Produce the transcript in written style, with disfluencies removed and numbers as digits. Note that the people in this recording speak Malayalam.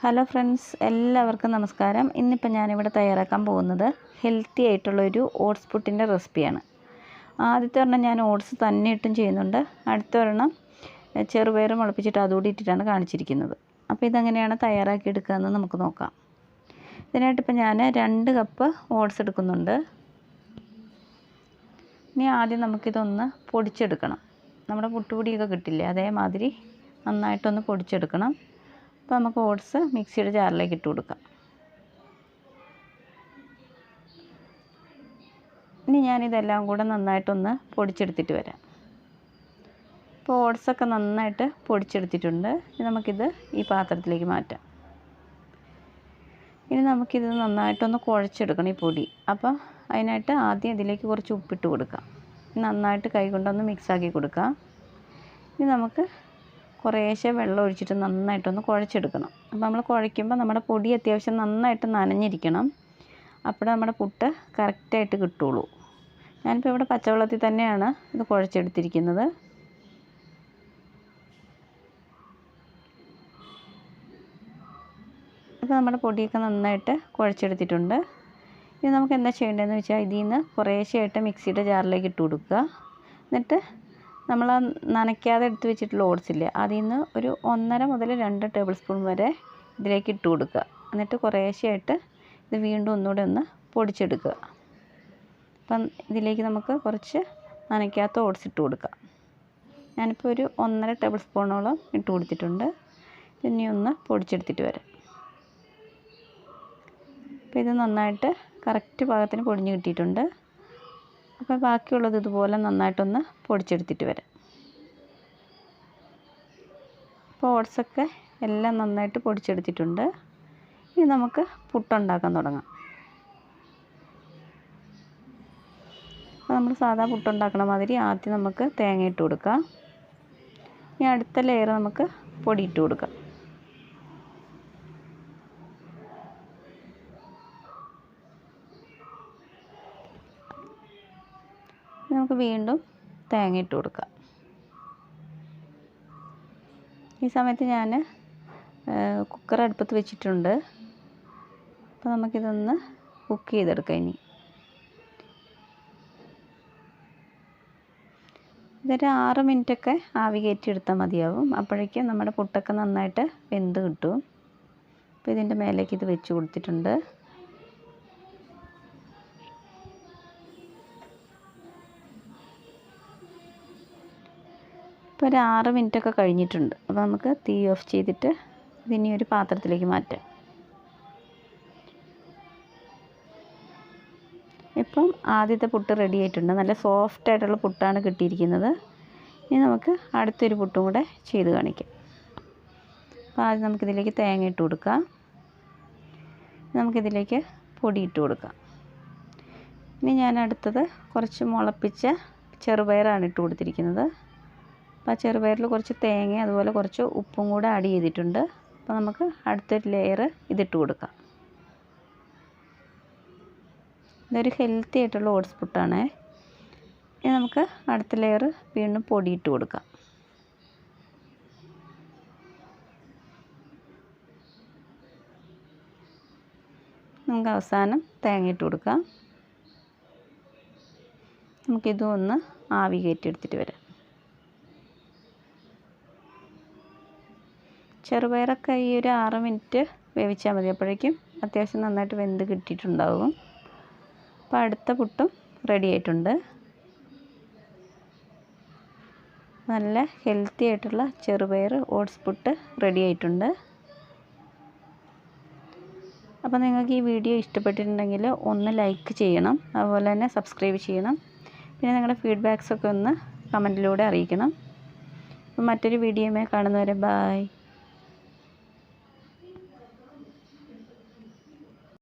ഹലോ ഫ്രണ്ട്സ്, എല്ലാവർക്കും നമസ്കാരം. ഇന്നിപ്പോൾ ഞാനിവിടെ തയ്യാറാക്കാൻ പോകുന്നത് ഹെൽത്തി ആയിട്ടുള്ളൊരു ഓട്സ് പുട്ടിൻ്റെ റെസിപ്പിയാണ്. ആദ്യത്തെ ഒരെണ്ണം ഞാൻ ഓട്സ് തന്നെ ഇട്ടും ചെയ്യുന്നുണ്ട്. അടുത്ത ഒരെണ്ണം ചെറുപയർ മുളപ്പിച്ചിട്ട് അതുകൂടി ഇട്ടിട്ടാണ് കാണിച്ചിരിക്കുന്നത്. അപ്പോൾ ഇതെങ്ങനെയാണ് തയ്യാറാക്കി എടുക്കുകയെന്ന് നമുക്ക് നോക്കാം. ഇതിനായിട്ടിപ്പോൾ ഞാൻ 2 കപ്പ് ഓട്സ് എടുക്കുന്നുണ്ട്. ഇനി ആദ്യം നമുക്കിതൊന്ന് പൊടിച്ചെടുക്കണം. നമ്മുടെ പുട്ടുപൊടിയൊക്കെ കിട്ടില്ലേ, അതേമാതിരി നന്നായിട്ടൊന്ന് പൊടിച്ചെടുക്കണം. അപ്പോൾ നമുക്ക് ഓട്സ് മിക്സിയുടെ ജാറിലേക്ക് ഇട്ട് കൊടുക്കാം. ഇനി ഞാനിതെല്ലാം കൂടെ നന്നായിട്ടൊന്ന് പൊടിച്ചെടുത്തിട്ട് വരാം. ഇപ്പോൾ ഓട്സൊക്കെ നന്നായിട്ട് പൊടിച്ചെടുത്തിട്ടുണ്ട്. ഇനി നമുക്കിത് ഈ പാത്രത്തിലേക്ക് മാറ്റാം. ഇനി നമുക്കിത് നന്നായിട്ടൊന്ന് കുഴച്ചെടുക്കണം ഈ പൊടി. അപ്പോൾ അതിനായിട്ട് ആദ്യം ഇതിലേക്ക് കുറച്ച് ഉപ്പിട്ട് കൊടുക്കാം. നന്നായിട്ട് കൈകൊണ്ടൊന്ന് മിക്സാക്കി കൊടുക്കാം. ഇനി നമുക്ക് കുറേശ്ശെ വെള്ളം ഒഴിച്ചിട്ട് നന്നായിട്ടൊന്ന് കുഴച്ചെടുക്കണം. അപ്പോൾ നമ്മൾ കുഴയ്ക്കുമ്പോൾ നമ്മുടെ പൊടി അത്യാവശ്യം നന്നായിട്ട് നനഞ്ഞിരിക്കണം. അപ്പോൾ നമ്മുടെ പുട്ട് കറക്റ്റായിട്ട് കിട്ടുള്ളൂ. ഞാനിപ്പോൾ ഇവിടെ പച്ചവെള്ളത്തിൽ തന്നെയാണ് ഇത് കുഴച്ചെടുത്തിരിക്കുന്നത്. അപ്പോൾ നമ്മുടെ പൊടിയൊക്കെ നന്നായിട്ട് കുഴച്ചെടുത്തിട്ടുണ്ട്. ഇനി നമുക്ക് എന്താ ചെയ്യേണ്ടതെന്ന് വെച്ചാൽ ഇതിൽ നിന്ന് കുറേശ്ശെയായിട്ട് മിക്സിയുടെ ജാറിലേക്ക് ഇട്ട് കൊടുക്കുക. എന്നിട്ട് നമ്മൾ നനയ്ക്കാതെ എടുത്ത് വെച്ചിട്ടുള്ള ഓട്സ് ഇല്ലേ, അതിൽ നിന്ന് ഒരു 1.5 മുതൽ 2 ടേബിൾ സ്പൂൺ വരെ ഇതിലേക്ക് ഇട്ട് കൊടുക്കുക. എന്നിട്ട് കുറേശ്ശെയായിട്ട് ഇത് വീണ്ടും ഒന്നുകൂടെ ഒന്ന് പൊടിച്ചെടുക്കുക. അപ്പം ഇതിലേക്ക് നമുക്ക് കുറച്ച് നനയ്ക്കാത്ത ഓട്സ് ഇട്ട് കൊടുക്കാം. ഞാനിപ്പോൾ ഒരു 1.5 ടേബിൾ സ്പൂണോളം ഇട്ട് കൊടുത്തിട്ടുണ്ട്. ഇനി ഒന്ന് പൊടിച്ചെടുത്തിട്ട് വരാം. അപ്പോൾ ഇത് നന്നായിട്ട് കറക്റ്റ് പാകത്തിന് പൊടിഞ്ഞ് കിട്ടിയിട്ടുണ്ട്. അപ്പോൾ ബാക്കിയുള്ളത് ഇതുപോലെ നന്നായിട്ടൊന്ന് പൊടിച്ചെടുത്തിട്ട് വരാം. അപ്പോൾ ഓട്സൊക്കെ എല്ലാം നന്നായിട്ട് പൊടിച്ചെടുത്തിട്ടുണ്ട്. ഇനി നമുക്ക് പുട്ടുണ്ടാക്കാൻ തുടങ്ങാം. അപ്പോൾ നമ്മൾ സാധാ പുട്ടുണ്ടാക്കണ മാതിരി ആദ്യം നമുക്ക് തേങ്ങ ഇട്ട് കൊടുക്കാം. ഇനി അടുത്ത ലെയർ നമുക്ക് പൊടി ഇട്ട് കൊടുക്കാം. നമുക്ക് വീണ്ടും തേങ്ങ ഇട്ട് കൊടുക്കാം. ഈ സമയത്ത് ഞാൻ കുക്കർ അടുപ്പത്ത് വെച്ചിട്ടുണ്ട്. അപ്പോൾ നമുക്കിതൊന്ന് കുക്ക് ചെയ്തെടുക്കാം. ഇനി ഇതൊരു 6 മിനിറ്റൊക്കെ ആവി കയറ്റി എടുത്താൽ മതിയാവും. അപ്പോഴേക്കും നമ്മുടെ പുട്ടൊക്കെ നന്നായിട്ട് വെന്ത് കിട്ടും. അപ്പോൾ ഇതിൻ്റെ മേലേക്ക് ഇത് വെച്ച് കൊടുത്തിട്ടുണ്ട്. ഇപ്പോൾ ഒരു 6 മിനിറ്റൊക്കെ കഴിഞ്ഞിട്ടുണ്ട്. അപ്പോൾ നമുക്ക് തീ ഓഫ് ചെയ്തിട്ട് ഇതിനി ഒരു പാത്രത്തിലേക്ക് മാറ്റാം. ഇപ്പം ആദ്യത്തെ പുട്ട് റെഡി ആയിട്ടുണ്ട്. നല്ല സോഫ്റ്റ് ആയിട്ടുള്ള പുട്ടാണ് കിട്ടിയിരിക്കുന്നത്. ഇനി നമുക്ക് അടുത്തൊരു പുട്ടും കൂടെ ചെയ്ത് കാണിക്കാം. അപ്പോൾ ആദ്യം നമുക്കിതിലേക്ക് തേങ്ങ ഇട്ട് കൊടുക്കാം. നമുക്കിതിലേക്ക് പൊടി ഇട്ട് കൊടുക്കാം. ഇനി ഞാൻ അടുത്തത് കുറച്ച് മുളപ്പിച്ച ചെറുപയറാണ് ഇട്ട് കൊടുത്തിരിക്കുന്നത്. അപ്പോൾ ആ ചെറുപയറിൽ കുറച്ച് തേങ്ങ അതുപോലെ കുറച്ച് ഉപ്പും കൂടെ ആഡ് ചെയ്തിട്ടുണ്ട്. അപ്പോൾ നമുക്ക് അടുത്തൊരു ലെയർ ഇതിട്ട് കൊടുക്കാം. ഇതൊരു ഹെൽത്തി ആയിട്ടുള്ള ഓട്സ് പുട്ടാണ്. ഇനി നമുക്ക് അടുത്ത ലെയർ വീണ്ടും പൊടി ഇട്ട് കൊടുക്കാം. നമുക്ക് അവസാനം തേങ്ങ ഇട്ട് കൊടുക്കാം. നമുക്കിതും ഒന്ന് ആവി കയറ്റിയെടുത്തിട്ട് വരാം. ചെറുപയറൊക്കെ ഈ ഒരു 6 മിനിറ്റ് വേവിച്ചാൽ മതി. അപ്പോഴേക്കും അത്യാവശ്യം നന്നായിട്ട് വെന്ത് കിട്ടിയിട്ടുണ്ടാവും. അപ്പോൾ അടുത്ത പുട്ടും റെഡി ആയിട്ടുണ്ട്. നല്ല ഹെൽത്തി ആയിട്ടുള്ള ചെറുപയർ ഓട്സ് പുട്ട് റെഡി ആയിട്ടുണ്ട്. അപ്പോൾ നിങ്ങൾക്ക് ഈ വീഡിയോ ഇഷ്ടപ്പെട്ടിട്ടുണ്ടെങ്കിൽ ഒന്ന് ലൈക്ക് ചെയ്യണം. അതുപോലെ തന്നെ സബ്സ്ക്രൈബ് ചെയ്യണം. പിന്നെ നിങ്ങളുടെ ഫീഡ്ബാക്സൊക്കെ ഒന്ന് കമൻറ്റിലൂടെ അറിയിക്കണം. അപ്പോൾ മറ്റൊരു വീഡിയോയുമായി കാണുന്നവരെ ബായ്.